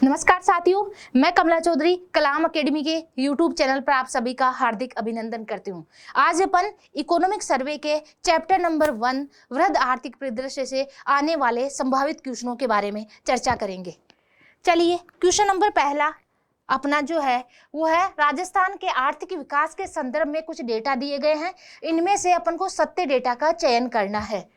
नमस्कार साथियों, मैं कमला चौधरी कलाम एकेडमी के यूट्यूब चैनल पर आप सभी का हार्दिक अभिनंदन करती हूँ। आज अपन इकोनॉमिक सर्वे के चैप्टर नंबर 1 वृहद आर्थिक परिदृश्य से आने वाले संभावित क्वेश्चनों के बारे में चर्चा करेंगे। चलिए, क्वेश्चन नंबर पहला अपना जो है वो है राजस्थान के आर्थिक विकास के संदर्भ में कुछ डेटा दिए गए हैं। इनमें से अपन को सत्य डेटा का चयन करना है।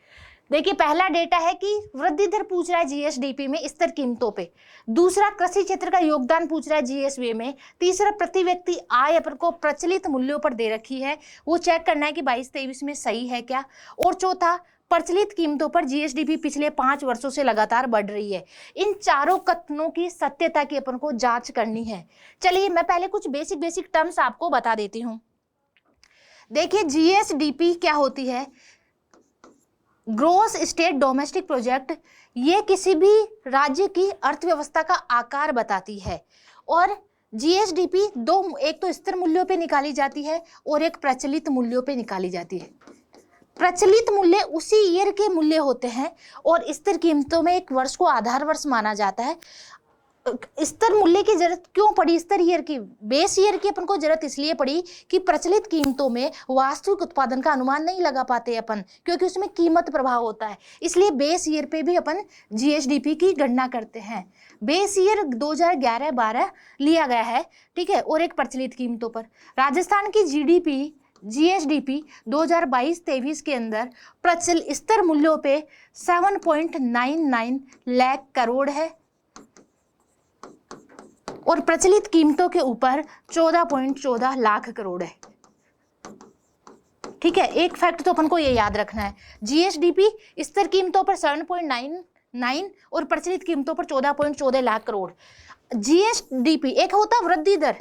देखिए, पहला डेटा है कि वृद्धि दर पूछ रहा है जीएसडीपी में स्थिर कीमतों पे। दूसरा, कृषि क्षेत्र का योगदान पूछ रहा है जीएसवी में। तीसरा, प्रति व्यक्ति आय अपन को प्रचलित मूल्यों पर दे रखी है, वो चेक करना है कि 22-23 में सही है क्या। और चौथा, प्रचलित कीमतों पर जीएसडीपी पिछले 5 वर्षों से लगातार बढ़ रही है। इन चारों कथनों की सत्यता की अपन को जांच करनी है। चलिए, मैं पहले कुछ बेसिक टर्म्स आपको बता देती हूँ। देखिए, जीएसडीपी क्या होती है? Gross state domestic project. ये किसी भी राज्य की अर्थव्यवस्था का आकार बताती है। और जीएसडीपी एक तो स्थिर मूल्यों पे निकाली जाती है और एक प्रचलित मूल्यों पे निकाली जाती है। प्रचलित मूल्य उसी ईयर के मूल्य होते हैं और स्थिर कीमतों में एक वर्ष को आधार वर्ष माना जाता है। स्तर मूल्य की जरूरत क्यों पड़ी? स्तर ईयर की, बेस ईयर की अपन को जरूरत इसलिए पड़ी कि प्रचलित कीमतों में वास्तविक उत्पादन का अनुमान नहीं लगा पाते अपन, क्योंकि उसमें कीमत प्रभाव होता है। इसलिए बेस ईयर पे भी अपन जीएसडीपी की गणना करते हैं। बेस ईयर 2011-12 लिया गया है, ठीक है। और एक प्रचलित कीमतों पर राजस्थान की जीएसडीपी 2022-23 के अंदर प्रचलित स्तर मूल्यों पे 7.99 लाख करोड़ है और प्रचलित कीमतों के ऊपर 14.14 लाख करोड़ है, ठीक है। एक फैक्ट तो अपन को ये याद रखना है, जीएसडीपी स्थिर कीमतों पर 7.99 और प्रचलित कीमतों पर 14.14 लाख करोड़। जीएसडीपी एक होता वृद्धि दर।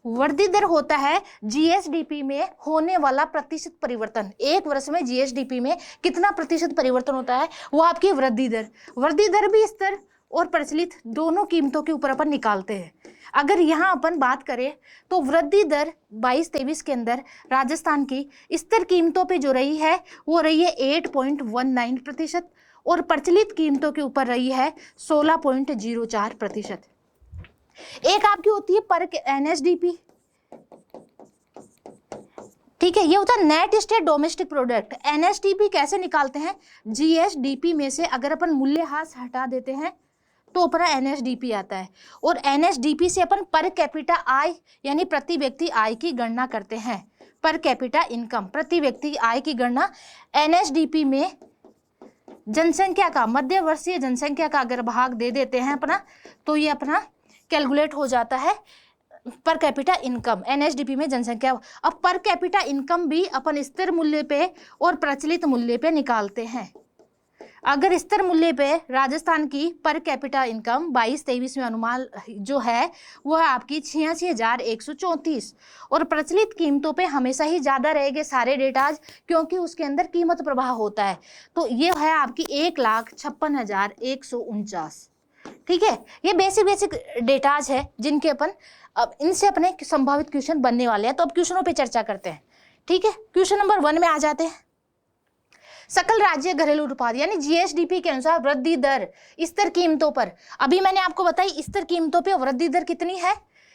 वृद्धि दर होता है जीएसडीपी में होने वाला प्रतिशत परिवर्तन। एक वर्ष में जीएसडीपी में कितना प्रतिशत परिवर्तन होता है, वो आपकी वृद्धि दर। वृद्धि दर भी स्तर और प्रचलित दोनों कीमतों के ऊपर अपन निकालते हैं। अगर यहाँ अपन बात करें तो वृद्धि दर 22-23 के अंदर राजस्थान की स्थिर कीमतों पे जो रही है वो रही है 8.19% और प्रचलित कीमतों के ऊपर रही है 16.04%। एक आपकी होती है पर एनएसडीपी, ठीक है। ये होता है net state domestic product. NSDP कैसे निकालते हैं? जीएसडीपी में से अगर अपन मूल्यह्रास हटा देते हैं तो अपना एनएसडीपी आता है और एनएसडीपी से अपन पर कैपिटा आय यानी प्रति व्यक्ति आय की गणना करते हैं। पर कैपिटा इनकम, प्रति व्यक्ति आय की गणना एनएसडीपी में जनसंख्या का, मध्य वर्षीय जनसंख्या का अगर भाग दे देते हैं अपना, तो ये अपना कैलकुलेट हो जाता है पर कैपिटा इनकम। एनएसडीपी में जनसंख्या। अब पर कैपिटा इनकम भी अपन स्थिर मूल्य पे और प्रचलित मूल्य पे निकालते हैं। अगर स्थिर मूल्य पे राजस्थान की पर कैपिटा इनकम 22-23 में अनुमान जो है वो है आपकी 86,134 और प्रचलित कीमतों पे हमेशा ही ज़्यादा रहेंगे सारे डेटाज, क्योंकि उसके अंदर कीमत प्रभाव होता है। तो ये है आपकी 1,56,149, ठीक है। ये बेसिक डेटाज है जिनके अपन अब इनसे अपने संभावित क्वेश्चन बनने वाले हैं। तो अब क्वेश्चनों पे चर्चा करते हैं, ठीक है। क्वेश्चन नंबर 1 में आ जाते हैं। सकल राज्य घरेलू उत्पाद यानी जीएसडीपी के अनुसार वृद्धि दर स्थिर कीमतों पर, अभी मैंने आपको बताई स्थिर कीमतों पे वृद्धि दर कितनी है?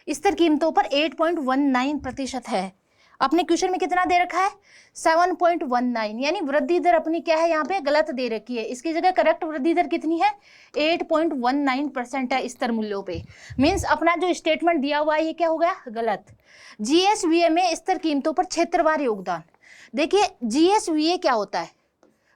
स्थिर कीमतों पर 8.19% है। अपने क्वेश्चन में कितना दे रखा है? 7.19, यानी वृद्धि दर अपनी क्या है, यहाँ पे गलत दे रखी है। इसकी जगह करेक्ट वृद्धि दर कितनी है? 8.19% है स्तर मूल्यों पे। मीन्स अपना जो स्टेटमेंट दिया हुआ है ये क्या हो गया? गलत। जीएसवीए में स्तर कीमतों पर क्षेत्रवार योगदान। देखिए, जीएसवीए क्या होता है?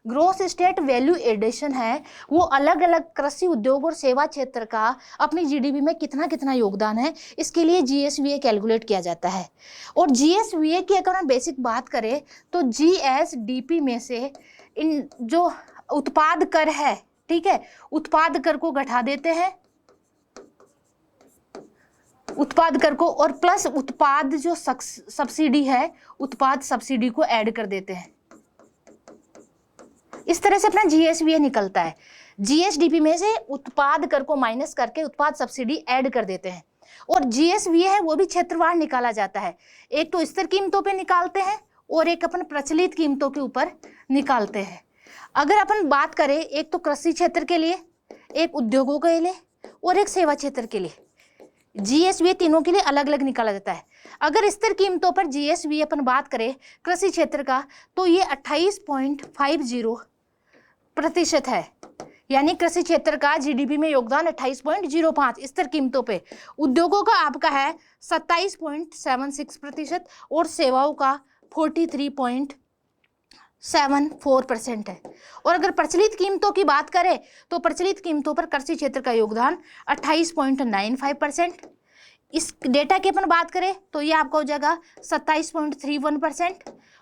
ग्रोस स्टेट वैल्यू एडिशन है। वो अलग अलग कृषि उद्योग और सेवा क्षेत्र का अपनी जीडीपी में कितना कितना योगदान है, इसके लिए जीएसवीए कैलकुलेट किया जाता है। और जीएसवीए की अगर हम बेसिक बात करें तो जीएसडीपी में से इन जो उत्पाद कर है, ठीक है, उत्पाद कर को घटा देते हैं, उत्पाद कर को, और प्लस उत्पाद जो सब्सिडी है, उत्पाद सब्सिडी को ऐड कर देते हैं। इस तरह से अपना जीएसवीए निकलता है। जीएसडीपी में से उत्पाद कर को माइनस करके उत्पाद सब्सिडी ऐड कर देते हैं। और जीएसवीए है वो भी क्षेत्रवार निकाला जाता है। एक तो स्थिर कीमतों पे निकालते हैं और एक अपन प्रचलित कीमतों के ऊपर निकालते हैं। अगर अपन बात करें एक तो कृषि क्षेत्र के लिए, एक उद्योगों के लिए और एक सेवा क्षेत्र के लिए। जीएसवी तीनों के लिए अलग अलग निकाला जाता है। अगर स्थिर कीमतों पर जीएसवी अपन बात करें कृषि क्षेत्र का, तो ये 28.50% है, यानी कृषि क्षेत्र का जीडीपी में योगदान 28.05 स्थिर कीमतों पे। उद्योगों का आपका है 27.76% और सेवाओं का 43.74% है। और अगर प्रचलित कीमतों की बात करें तो प्रचलित कीमतों पर कृषि क्षेत्र का योगदान 28.95%। इस डेटा की अपन बात करें तो ये आपका हो जाएगा 27.31%।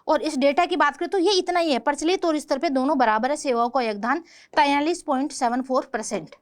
और इस डेटा की बात करें तो ये इतना ही है, प्रचलित और स्तर पे दोनों बराबर है। सेवाओं का योगदान 43.74%।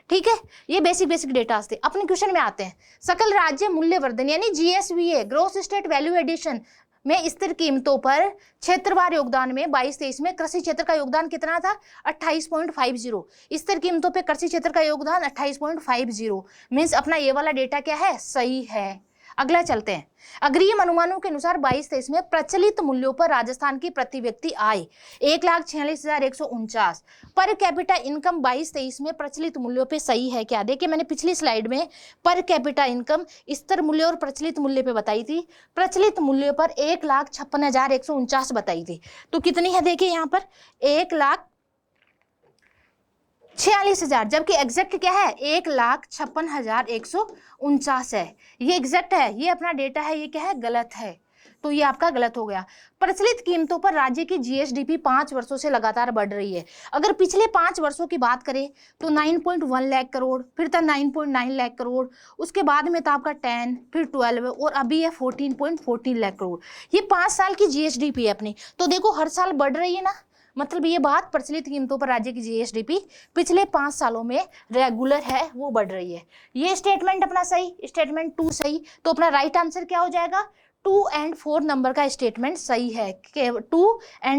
ठीक है, ये बेसिक डेटा थे। अपने क्वेश्चन में आते हैं। सकल राज्य मूल्यवर्धन यानी जीएसवीए ग्रॉस स्टेट वैल्यू एडिशन में स्थिर कीमतों पर क्षेत्रवार योगदान में 22-23 में कृषि क्षेत्र का योगदान कितना था 28.50। स्थिर कीमतों पे कृषि क्षेत्र का योगदान 28.50 मीन्स अपना ये वाला डेटा क्या है, सही है। अगला चलते हैं। अग्रिम अनुमानों के अनुसार 22-23 में प्रचलित मूल्यों पर राजस्थान की प्रति व्यक्ति आय 1,46,149। पर कैपिटा इनकम 22-23 में प्रचलित मूल्यों पे सही है क्या? देखिए मैंने पिछली स्लाइड में पर कैपिटा इनकम स्थिर मूल्य और प्रचलित मूल्य पे बताई थी। प्रचलित मूल्य पर 1,56,149 बताई थी। तो कितनी है देखिए यहाँ पर 1,46,000, जबकि एग्जैक्ट क्या है 1,56,149 है। ये एग्जैक्ट है, ये अपना डेटा है, ये क्या है गलत है, तो ये आपका गलत हो गया। प्रचलित कीमतों पर राज्य की जीएसडीपी 5 वर्षों से लगातार बढ़ रही है। अगर पिछले 5 वर्षों की बात करें तो 9.1 लाख करोड़, फिर था 9.9 लाख करोड़, उसके बाद में था आपका 10, फिर 12 और अभी है 14.14 लाख करोड़। ये 5 साल की जीएसडीपी है अपनी। तो देखो हर साल बढ़ रही है ना, मतलब ये बात प्रचलित कीमतों पर राज्य की जीएसडीपी पिछले 5 सालों में रेगुलर है, वो बढ़ रही है। ये स्टेटमेंट अपना सही, स्टेटमेंट 2 सही, तो अपना राइट आंसर क्या हो जाएगा 2 और 4 नंबर का स्टेटमेंट सही है। 2 और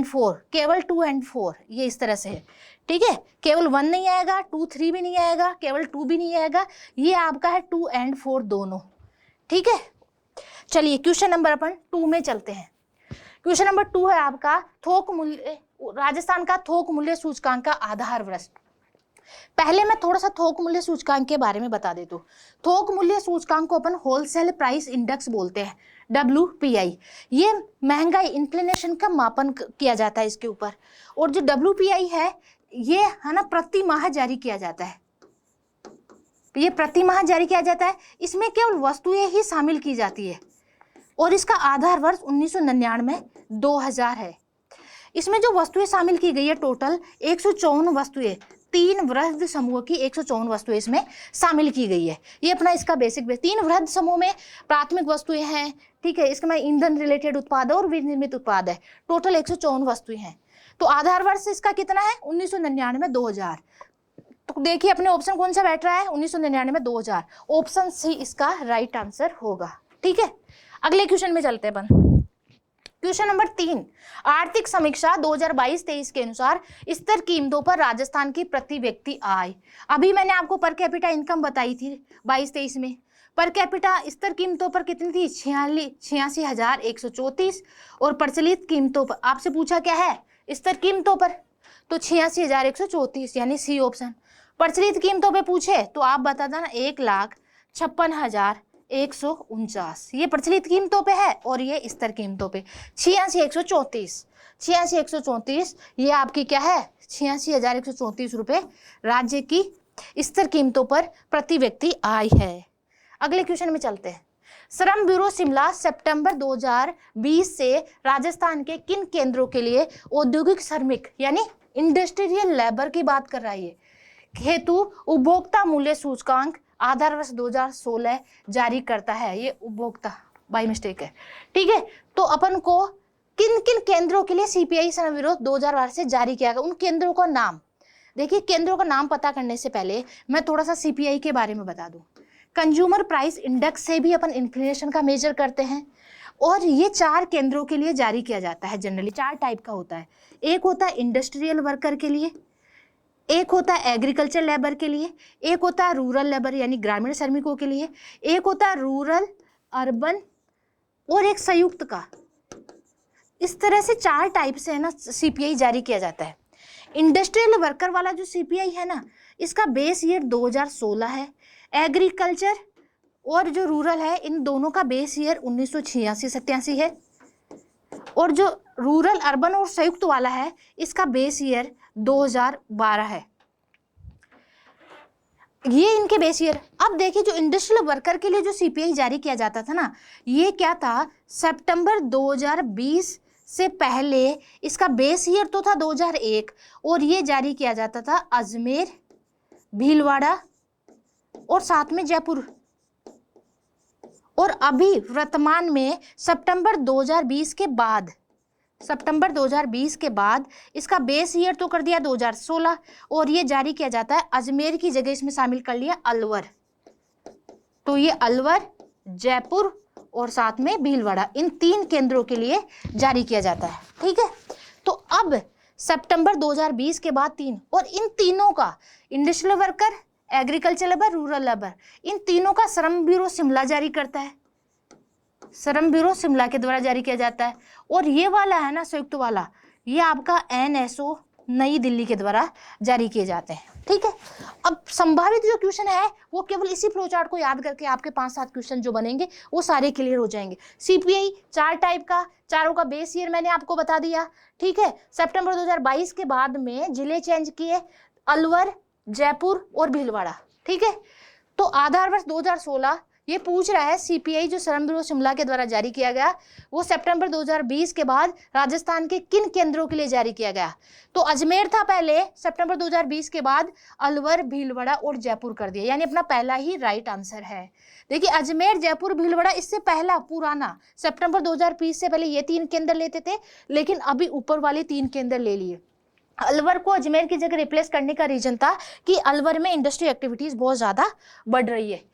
4, केवल 2 और 4 ये इस तरह से है। ठीक है, केवल 1 नहीं आएगा, 2, 3 भी नहीं आएगा, केवल 2 भी नहीं आएगा, ये आपका है 2 और 4 दोनों। ठीक है, चलिए क्वेश्चन नंबर अपन 2 में चलते हैं। क्वेश्चन नंबर 2 है आपका थोक मूल्य, राजस्थान का थोक मूल्य सूचकांक का आधार वर्ष। पहले मैं थोड़ा सा थोक मूल्य सूचकांक के बारे में बता देता हूँ। थोक मूल्य सूचकांक को अपन होलसेल प्राइस इंडेक्स बोलते हैं, WPI। ये महंगाई इन्फ्लेशन का मापन किया जाता है इसके ऊपर। और जो WPI है ये है ना प्रति माह जारी किया जाता है, ये प्रति माह जारी किया जाता है। इसमें केवल वस्तुएं ही शामिल की जाती है और इसका आधार वर्ष 1999 2000 है। इसमें जो वस्तुएं शामिल की गई है टोटल 154 वस्तुएं, 3 वृहद समूह की 154 वस्तुएं इसमें शामिल की गई है। ये अपना इसका बेसिक 3 वृहद समूह में प्राथमिक वस्तुएं हैं। ठीक है, इसके में ईंधन रिलेटेड उत्पाद है और विनिर्मित उत्पाद है। टोटल 154 वस्तुएं हैं। तो आधार वर्ष इसका कितना है 1999 2000। तो देखिए अपने ऑप्शन कौन सा बैठ रहा है 1999 2000। ऑप्शन सी इसका राइट आंसर होगा। ठीक है, अगले क्वेश्चन में चलते हैं अपन। क्वेश्चन नंबर 3, आर्थिक समीक्षा 2022-23 के अनुसार स्थिर कीमतों पर राजस्थान की प्रति व्यक्ति आय। अभी मैंने आपको पर कैपिटा इनकम बताई थी 22-23 में। पर कैपिटा स्थिर कीमतों पर कितनी थी 86,134। और प्रचलित कीमतों पर आपसे पूछा क्या है स्थिर कीमतों पर, तो 86,134 यानी सी ऑप्शन। प्रचलित कीमतों पे पूछे तो आप बता देना 1,56,149 ये प्रचलित कीमतों पे है और ये स्थिर कीमतों पे 86,134 ये आपकी क्या है 86,134 रुपए राज्य की स्थिर कीमतों पर प्रति व्यक्ति आय है। अगले क्वेश्चन में चलते हैं। श्रम ब्यूरो शिमला सितंबर 2020 से राजस्थान के किन केंद्रों के लिए औद्योगिक श्रमिक यानी इंडस्ट्रियल लेबर की बात कर रहा है हेतु उपभोक्ता मूल्य सूचकांक आधार वर्ष 2016 जारी करता है। ये उपभोक्ता बाय मिस्टेक है। ठीक है, तो अपन को किन किन केंद्रों के लिए सीपीआई श्रम विरोध 2012 से जारी किया गया, उन केंद्रों का नाम देखिए। केंद्रों का नाम पता करने से पहले मैं थोड़ा सा सीपीआई के बारे में बता दूं। कंज्यूमर प्राइस इंडेक्स से भी अपन इन्फ्लेशन का मेजर करते हैं और ये 4 केंद्रों के लिए जारी किया जाता है। जनरली 4 टाइप का होता है। एक होता है इंडस्ट्रियल वर्कर के लिए, एक होता है एग्रीकल्चर लेबर के लिए, एक होता है रूरल लेबर यानी ग्रामीण श्रमिकों के लिए, एक होता है रूरल अर्बन और एक संयुक्त का। इस तरह से 4 टाइप से है ना सीपीआई जारी किया जाता है। इंडस्ट्रियल वर्कर वाला जो सीपीआई है ना इसका बेस ईयर 2016 है। एग्रीकल्चर और जो रूरल है इन दोनों का बेस ईयर 1986-87 है। और जो रूरल अर्बन और संयुक्त वाला है इसका बेस ईयर 2012 है। ये इनके बेस ईयर। अब देखिए जो इंडस्ट्रियल वर्कर के लिए जो सीपीआई जारी किया जाता था ना, ये क्या था, सितंबर 2020 से पहले इसका बेस ईयर तो था 2001 और ये जारी किया जाता था अजमेर, भीलवाड़ा और साथ में जयपुर। और अभी वर्तमान में सितंबर 2020 के बाद इसका बेस ईयर तो कर दिया 2016 और ये जारी किया जाता है अजमेर की जगह इसमें शामिल कर लिया अलवर। तो ये अलवर, जयपुर और साथ में भीलवाड़ा, इन 3 केंद्रों के लिए जारी किया जाता है। ठीक है, तो अब सितंबर 2020 के बाद 3 और इन तीनों का industrial worker, agriculture labour, rural labour, इन तीनों का श्रम ब्यूरो शिमला जारी करता है। श्रम ब्यूरो शिमला के द्वारा जारी किया जाता है। और ये वाला है ना संयुक्त वाला, ये आपका एनएसओ नई दिल्ली के द्वारा जारी किए जाते हैं। ठीक है, अब संभावित जो क्वेश्चन है वो केवल इसी फ्लो चार्ट को याद करके आपके 5-7 क्वेश्चन जो बनेंगे वो सारे क्लियर हो जाएंगे। सीपीआई 4 टाइप का, चारों का बेस ईयर मैंने आपको बता दिया। ठीक है, सितंबर 2022 के बाद में जिले चेंज किए, अलवर, जयपुर और भीलवाड़ा। ठीक है, तो आधार वर्ष 2016 ये पूछ रहा है सीपीआई जो श्रम ब्यूरो शिमला के द्वारा जारी किया गया वो सितंबर 2020 के बाद राजस्थान के किन केंद्रों के लिए जारी किया गया। तो अजमेर था पहले, सितंबर 2020 के बाद अलवर, भीलवाड़ा और जयपुर कर दिया, यानी अपना पहला ही राइट आंसर है। देखिए अजमेर, जयपुर, भीलवाड़ा इससे पहला पुराना सितंबर 2020 से पहले ये 3 केंद्र लेते थे, लेकिन अभी ऊपर वाले 3 केंद्र ले लिए। अलवर को अजमेर की जगह रिप्लेस करने का रीजन था कि अलवर में इंडस्ट्री एक्टिविटीज बहुत ज्यादा बढ़ रही है।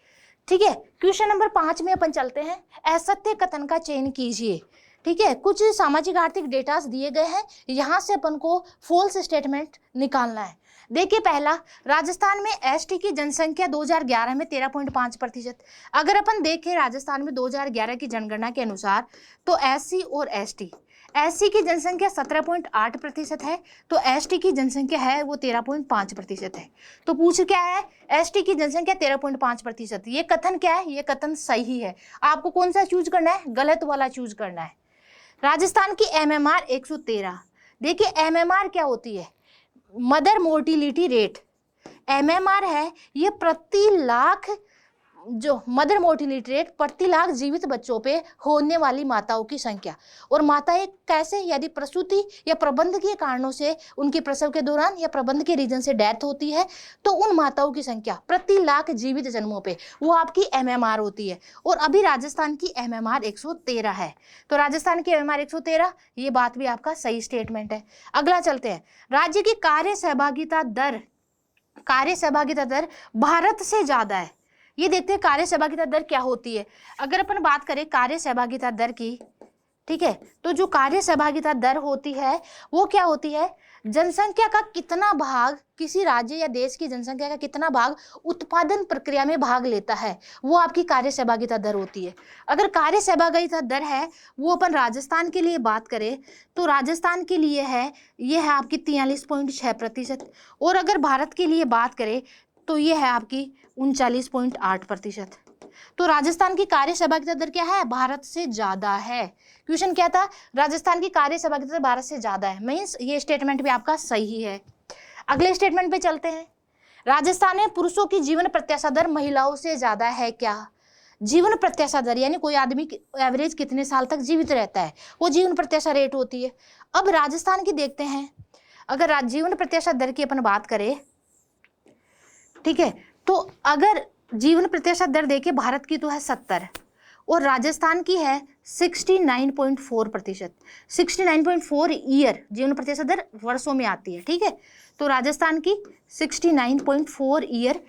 ठीक है, क्वेश्चन नंबर 5 में अपन चलते हैं। असत्य कथन का चयन कीजिए। ठीक है, कुछ सामाजिक आर्थिक डेटास दिए गए हैं, यहाँ से अपन को फॉल्स स्टेटमेंट निकालना है। देखिए पहला, राजस्थान में एसटी की जनसंख्या 2011 में 13.5%। अगर अपन देखें राजस्थान में 2011 की जनगणना के अनुसार तो एससी और एससी की जनसंख्या 17.8% है, तो एसटी की जनसंख्या है वो 13.5% है। तो पूछ क्या है, एसटी की जनसंख्या 13.5%, ये कथन क्या है, ये कथन सही है। आपको कौन सा चूज करना है, गलत वाला चूज करना है। राजस्थान की एमएमआर 113। देखिए एमएमआर क्या होती है, मदर मोर्टिलिटी रेट। एमएमआर है ये प्रति लाख, जो मदर मोर्टिलिटी रेट प्रति लाख जीवित बच्चों पे होने वाली माताओं की संख्या। और माताएं कैसे, यदि प्रसूति या प्रबंध के कारणों से उनके प्रसव के दौरान या प्रबंध के रीजन से डेथ होती है तो उन माताओं की संख्या प्रति लाख जीवित जन्मों पे वो आपकी एमएमआर होती है। और अभी राजस्थान की एमएमआर 113 है, तो राजस्थान की एमएमआर 113, ये बात भी आपका सही स्टेटमेंट है। अगला चलते हैं, राज्य की कार्य सहभागिता दर भारत से ज्यादा है। ये देखते हैं कार्य सहभागिता दर क्या होती है। अगर अपन बात करें कार्य सहभागिता दर की, ठीक है, तो जो कार्य सहभागिता दर होती है वो क्या होती है, जनसंख्या का कितना भाग, किसी राज्य या देश की जनसंख्या का कितना भाग उत्पादन प्रक्रिया में भाग लेता है, वो आपकी कार्य सहभागिता दर होती है। अगर कार्य सहभागिता दर है वो अपन राजस्थान के लिए बात करें तो राजस्थान के लिए है, ये है आपकी 43.6%। और अगर भारत के लिए बात करें तो ये है आपकी 39.8%। तो राजस्थान की कार्य सहभागिता दर क्या है, भारत से ज्यादा है। क्वेश्चन क्या था, राजस्थान की कार्य सहभागिता दर भारत से ज्यादा है, मीन्स ये स्टेटमेंट भी आपका सही है। अगले स्टेटमेंट पे चलते हैं, राजस्थान में पुरुषों की जीवन प्रत्याशा दर महिलाओं से ज्यादा है क्या। जीवन प्रत्याशा दर यानी कोई आदमी एवरेज कितने साल तक जीवित रहता है, वो जीवन प्रत्याशा रेट होती है। अब राजस्थान की देखते हैं, अगर जीवन प्रत्याशा दर की अपन बात करें, ठीक है, तो अगर जीवन प्रत्याशा दर देखिए भारत की तो है 70 और राजस्थान की है 69.4%। 69.4 ईयर जीवन प्रत्याशा दर वर्षों में आती है। ठीक है, तो राजस्थान की 69.4 ईयर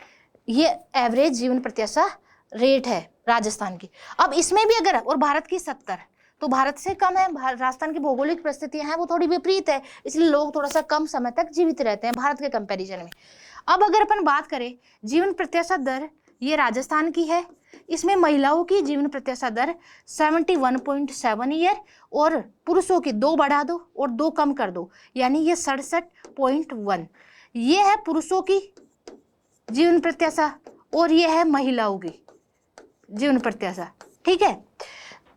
ये एवरेज जीवन प्रत्याशा रेट है राजस्थान की। अब इसमें भी अगर, और भारत की 70, तो भारत से कम है। राजस्थान की भौगोलिक परिस्थितियां हैं वो थोड़ी विपरीत है, इसलिए लोग थोड़ा सा कम समय तक जीवित रहते हैं भारत के कंपैरिजन में। अब अगर अपन बात करें जीवन प्रत्याशा दर, ये राजस्थान की है, इसमें महिलाओं की जीवन प्रत्याशा दर 71.7 ईयर और पुरुषों की 2 बढ़ा दो और 2 कम कर दो, यानी ये 67.1 ये है पुरुषों की जीवन प्रत्याशा, और ये है महिलाओं की जीवन प्रत्याशा। ठीक है,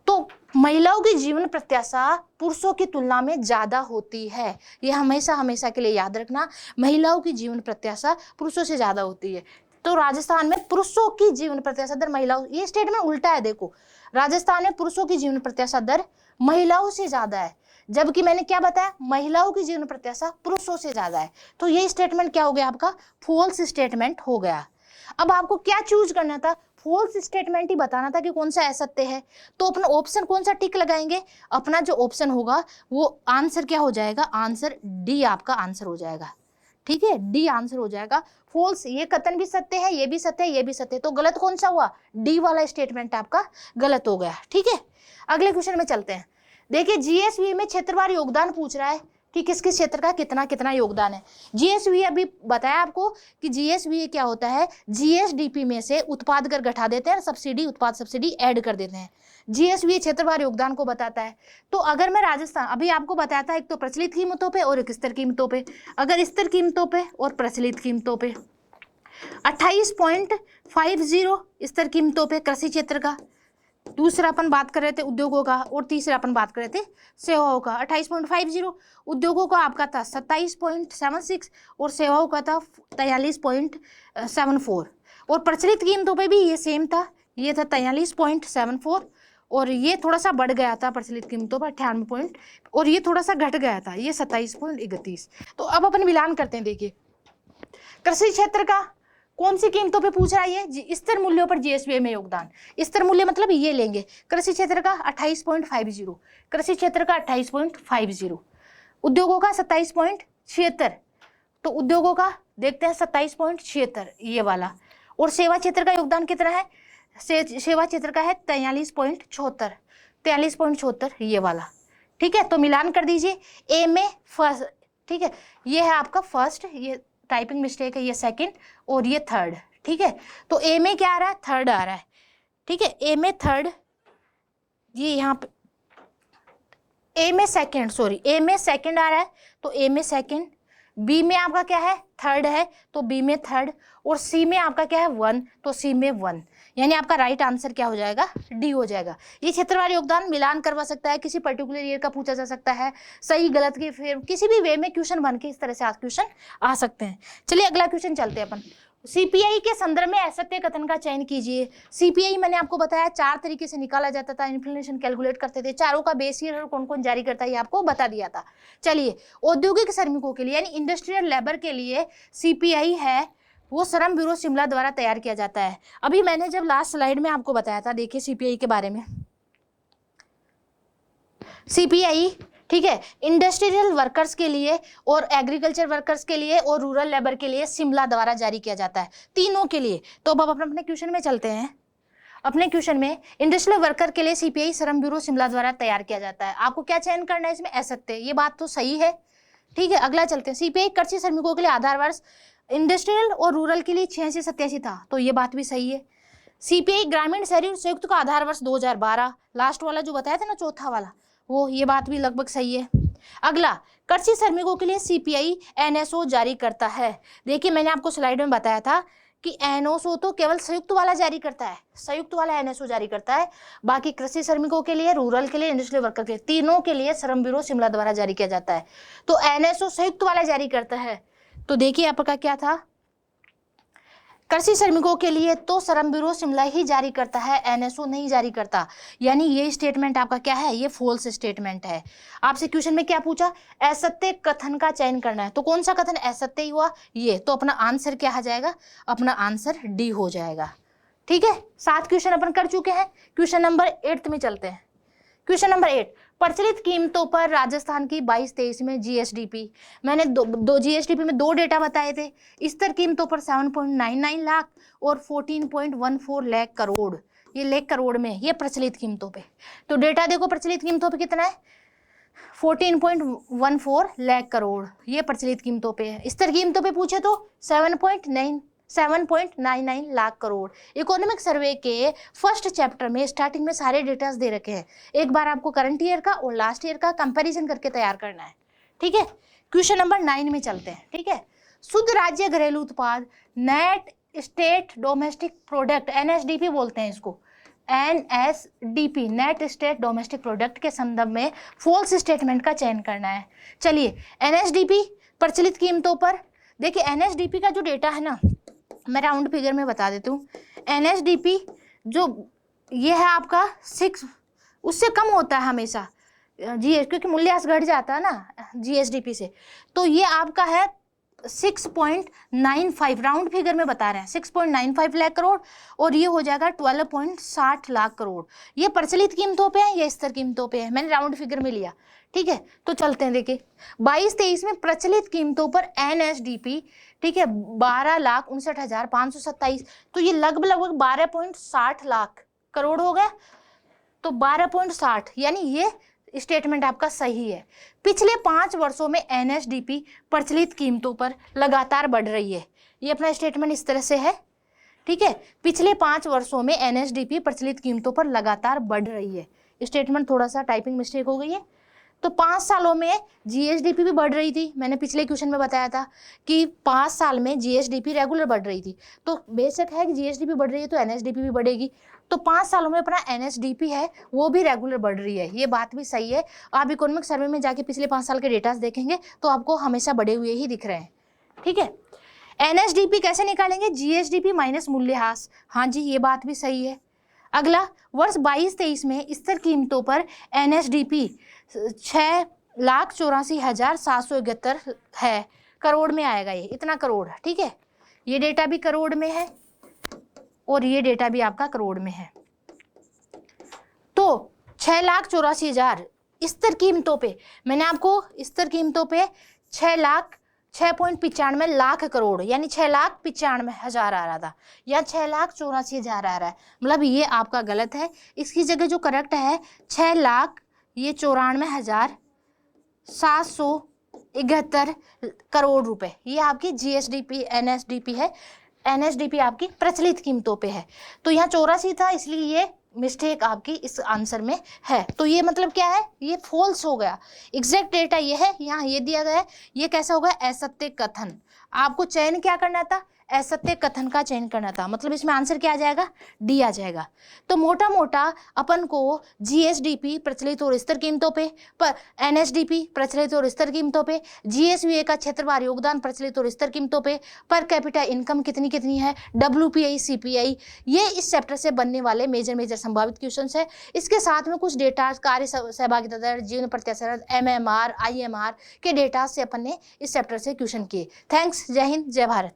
तो महिलाओं की जीवन प्रत्याशा पुरुषों की तुलना में ज्यादा होती है। यह हमेशा हमेशा के लिए याद रखना, महिलाओं की जीवन प्रत्याशा पुरुषों से ज्यादा होती है। तो राजस्थान में पुरुषों की जीवन प्रत्याशा दर महिलाओं, ये स्टेटमेंट उल्टा है। देखो, राजस्थान में पुरुषों की जीवन प्रत्याशा दर महिलाओं से ज्यादा है, जबकि मैंने क्या बताया, महिलाओं की जीवन प्रत्याशा पुरुषों से ज्यादा है। तो ये स्टेटमेंट क्या हो गया आपका, फॉल्स स्टेटमेंट हो गया। अब आपको क्या चूज करना था, फॉल्स स्टेटमेंट ही बताना था कि कौन सा असत्य है। तो अपना ऑप्शन कौन सा टिक लगाएंगे, अपना जो ऑप्शन होगा वो आंसर क्या हो जाएगा, आंसर डी आपका आंसर हो जाएगा। ठीक है, डी आंसर हो जाएगा। फॉल्स, ये कथन भी सत्य है, ये भी सत्य है, ये भी सत्य है, तो गलत कौन सा हुआ, डी वाला स्टेटमेंट आपका गलत हो गया। ठीक है, अगले क्वेश्चन में चलते हैं। देखिए, जीएसवी में क्षेत्रवार योगदान पूछ रहा है कि किस किस क्षेत्र का कितना कितना योगदान है। जीएसवी अभी बताया आपको कि जीएसवी क्या होता है, जीएसडीपी में से उत्पाद कर घटा देते हैं, सब्सिडी उत्पाद सब्सिडी ऐड कर देते हैं। जीएसवी क्षेत्रवार योगदान को बताता है। तो अगर मैं राजस्थान, अभी आपको बताया था एक तो प्रचलित कीमतों पे और एक स्थिर कीमतों पे, अगर स्थिर कीमतों पे और प्रचलित कीमतों पे 28.50 स्थिर कीमतों पे कृषि क्षेत्र का, दूसरा अपन बात कर रहे थे उद्योगों का, और तीसरा अपन बात कर रहे थे सेवाओं का। 28.50 उद्योगों का आपका था 27.76 और सेवाओं का था 43.74। और प्रचलित कीमतों पे भी ये सेम था, ये था 43.74 और ये थोड़ा सा बढ़ गया था प्रचलित कीमतों पर 98 पॉइंट, और ये थोड़ा सा घट गया था, ये 27.31। तो अब अपन मिलान करते हैं। देखिए, कृषि क्षेत्र का कौन सी कीमतों पे पूछ रहा है, ये स्थिर मूल्यों पर जीएसवी में योगदान। स्थिर मूल्य मतलब ये लेंगे, कृषि क्षेत्र का 28.50, कृषि क्षेत्र का 28.50, उद्योगों का 27.76, तो उद्योगों का देखते हैं 27.76 ये वाला, और सेवा क्षेत्र का योगदान कितना है, सेवा क्षेत्र का है 43.74 ये वाला। ठीक है, तो मिलान कर दीजिए। ए में फर्स्ट, ठीक है, ये है आपका फर्स्ट, ये टाइपिंग मिस्टेक है, ये सेकंड और ये थर्ड। ठीक है, तो ए में क्या आ रहा है, थर्ड आ रहा है। ठीक है, ए में थर्ड, ये यहाँ पे ए में सेकंड, सॉरी ए में सेकंड आ रहा है, तो ए में सेकंड। बी में आपका क्या है, थर्ड है, तो बी में थर्ड, और सी में आपका क्या है 1, तो सी में 1, यानी आपका राइट आंसर क्या हो जाएगा, डी हो जाएगा। ये क्षेत्रवार योगदान मिलान करवा सकता है, किसी पर्टिकुलर ईयर का पूछा जा सकता है, सही गलत की, फिर किसी भी वे में क्वेश्चन बन के इस तरह से क्वेश्चन आ सकते हैं। चलिए अगला क्वेश्चन चलते हैं अपन। सीपीआई के संदर्भ में असत्य कथन का चयन कीजिए। सीपीआई मैंने आपको बताया 4 तरीके से निकाला जाता था, इन्फ्लेशन कैलकुलेट करते थे, चारों का बेस ईयर और कौन कौन जारी करता है ये आपको बता दिया था। चलिए, औद्योगिक श्रमिकों के लिए यानी इंडस्ट्रियल लेबर के लिए सीपीआई है वो श्रम ब्यूरो शिमला द्वारा तैयार किया जाता है। अभी मैंने जब लास्ट स्लाइड में आपको बताया था, देखिए सीपीआई के बारे में, सीपीआई ठीक है इंडस्ट्रियल वर्कर्स के लिए और एग्रीकल्चर वर्कर्स के लिए और रूरल लेबर के लिए शिमला द्वारा जारी किया जाता है, तीनों के लिए। तो अब अपने क्वेश्चन में चलते हैं। अपने क्वेश्चन में इंडस्ट्रियल वर्कर के लिए सीपीआई श्रम ब्यूरो शिमला द्वारा तैयार किया जाता है। आपको क्या चयन करना है इसमें, असत्य, ये बात तो सही है। ठीक है, अगला चलते हैं। सीपीआई कृषि श्रमिकों के लिए आधार वर्ष इंडस्ट्रियल और रूरल के लिए 86 87 था, तो ये बात भी सही है। सीपीआई ग्रामीण शहरी और संयुक्त का आधार वर्ष 2012, लास्ट वाला जो बताया था ना चौथा वाला, वो ये बात भी लगभग सही है। अगला, कृषि श्रमिकों के लिए सीपीआई एनएसओ जारी करता है। देखिए मैंने आपको स्लाइड में बताया था कि एनएसओ तो केवल संयुक्त वाला जारी करता है, संयुक्त वाला एनएसओ जारी करता है, बाकी कृषि श्रमिकों के लिए, रूरल के लिए, इंडस्ट्रियल वर्कर के लिए, तीनों के लिए श्रम ब्यूरो शिमला द्वारा जारी किया जाता है। तो एनएसओ संयुक्त वाला जारी करता है। तो देखिए आपका क्या था, कृषि श्रमिकों के लिए तो श्रम ब्यूरो शिमला ही जारी करता है, एनएसओ नहीं जारी करता, यानी ये स्टेटमेंट आपका क्या है, ये फॉल्स स्टेटमेंट है। आपसे क्वेश्चन में क्या पूछा, असत्य कथन का चयन करना है, तो कौन सा कथन असत्य ही हुआ, ये, तो अपना आंसर क्या आ जाएगा, अपना आंसर डी हो जाएगा। ठीक है, 7 क्वेश्चन अपन कर चुके हैं। क्वेश्चन नंबर 8 में चलते हैं। क्वेश्चन नंबर 8, प्रचलित कीमतों पर राजस्थान की 22-23 में जीएसडीपी, मैंने दो जीएसडीपी में 2 डेटा बताए थे। स्तर कीमतों पर 7.99 लाख और 14.14 लाख करोड़, ये लाख करोड़ में, ये प्रचलित कीमतों पे। तो डेटा देखो प्रचलित कीमतों पे कितना है, 14.14 लाख करोड़, ये प्रचलित कीमतों पे है। स्तर कीमतों पे पूछे तो 7.99 लाख करोड़। इकोनॉमिक सर्वे के फर्स्ट चैप्टर में स्टार्टिंग में सारे डेटास दे रखे हैं, एक बार आपको करंट ईयर का और लास्ट ईयर का कंपैरिजन करके तैयार करना है। ठीक है, क्वेश्चन नंबर 9 में चलते हैं। ठीक है, शुद्ध राज्य घरेलू उत्पाद net state domestic product, NSDP बोलते हैं इसको, NSDP, net state domestic product के संदर्भ में फॉल्स स्टेटमेंट का चयन करना है। चलिए एनएसडीपी प्रचलित कीमतों पर देखिए, एनएसडीपी का जो डेटा है ना, मैं राउंड फिगर में बता देती हूँ। एनएसडीपी जो ये है आपका 6, उससे कम होता है हमेशा जीएस, क्योंकि मूल्यह्रास घट जाता है ना जीएसडीपी से, तो ये आपका है 6.95, राउंड फिगर में बता रहे हैं 6.95 लाख करोड़, और ये हो जाएगा 12.60 लाख करोड़। ये प्रचलित कीमतों पे है, ये स्तर कीमतों पे है, मैंने राउंड फिगर में लिया। ठीक है, तो चलते हैं देखिए 22-23 में प्रचलित कीमतों पर एनएसडीपी, ठीक है, 12,59,527, तो ये लगभग 12.60 लाख करोड़ हो गया। तो 12.60 यानी ये स्टेटमेंट आपका सही है। पिछले 5 वर्षों में एनएसडीपी प्रचलित कीमतों पर लगातार बढ़ रही है। ये अपना स्टेटमेंट इस तरह से है। ठीक है, पिछले 5 वर्षों में एनएसडीपी प्रचलित कीमतों पर लगातार बढ़ रही है। स्टेटमेंट थोड़ा सा टाइपिंग मिस्टेक हो गई है। तो 5 सालों में जीएसडीपी भी बढ़ रही थी, मैंने पिछले क्वेश्चन में बताया था कि 5 साल में जीएसडीपी रेगुलर बढ़ रही थी। तो बेशक है कि जीएसडीपी बढ़ रही है तो एनएसडीपी भी बढ़ेगी। तो 5 सालों में अपना एनएसडीपी है वो भी रेगुलर बढ़ रही है, ये बात भी सही है। आप इकोनॉमिक सर्वे में जाके पिछले 5 साल के डेटास देखेंगे तो आपको हमेशा बढ़े हुए ही दिख रहे हैं। ठीक है, एनएसडीपी कैसे निकालेंगे, जीएसडीपी माइनस मूल्यह्रास। हाँ जी, ये बात भी सही है। अगला, वर्ष 22-23 में स्तर कीमतों पर एनएसडीपी 6,84,771 है, करोड़ में आएगा, ये इतना करोड़। ठीक है, ये डेटा भी करोड़ में है और ये डेटा भी आपका करोड़ में है। तो 6,84,000 स्तर कीमतों पे, मैंने आपको स्तर कीमतों पे 6,95 लाख करोड़ यानी 6,95,000 आ रहा था, या 6,84,000 आ रहा है, मतलब ये आपका गलत है। इसकी जगह जो करेक्ट है 6,94,771 करोड़ रुपए, ये आपकी जीएसडीपी एनएसडीपी है। एनएसडीपी आपकी प्रचलित कीमतों पे है, तो यहाँ 84 था, इसलिए ये मिस्टेक आपकी इस आंसर में है। तो ये मतलब क्या है, ये फॉल्स हो गया। एग्जैक्ट डेटा ये है, यहाँ ये दिया गया है, ये कैसा होगा, असत्य कथन। आपको चयन क्या करना था, असत्य कथन का चयन करना था, मतलब इसमें आंसर क्या आ जाएगा, डी आ जाएगा। तो मोटा मोटा अपन को जीएसडीपी प्रचलित और स्तर कीमतों पे, पर एनएसडीपी प्रचलित और स्तर कीमतों पे, जीएसवीए का क्षेत्रवार योगदान प्रचलित और स्तर कीमतों पे, पर कैपिटा इनकम कितनी कितनी है, डब्ल्यूपीआई सीपीआई, ये इस चैप्टर से बनने वाले मेजर संभावित क्वेश्चंस है। इसके साथ में कुछ डेटा, कार्य सहभागिता दर, जीवन प्रत्याशा, एमएमआर, आईएमआर के डेटा से अपन ने इस चैप्टर से क्वेश्चन किए। थैंक्स, जय हिंद, जय भारत।